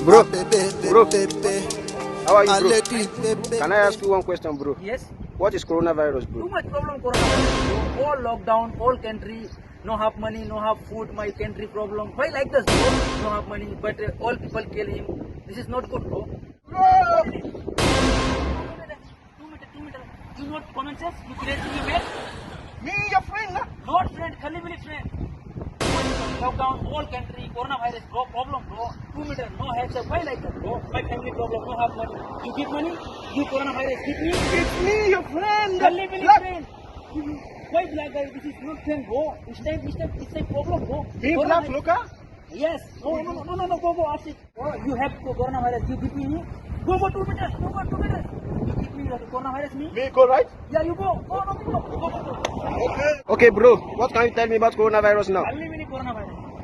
Bro, how are you, bro? Can I ask you one question, bro? Yes. What is coronavirus, Too bro? much problem coronavirus. All lockdown, all country, no have money, no have food. My country problem. Why like this, bro? No have money, but all people kill him. This is not good, bro. Bro! 2 meter. You not common sense? You create me, man. Me, your friend, na? Not friend, khali mili friend. Lockdown, all country, coronavirus, bro, problem, bro. 2 meter, no heads up. Why like that, bro? My family problem, no have money. You give money, you coronavirus, give me. It's me, your friend. Khali mili Black. friend. Why black guy? This is not friend, bro. It's a problem, bro. Me, black, Luca? Yes. No, go, ask it. Oh, you have coronavirus, you give me. Go 2 meters, go 2 meters. You give me the coronavirus, me? Me, go right? Yeah, you go. Go. Okay. Okay, bro. What can you tell me about coronavirus now? Khali mili coronavirus.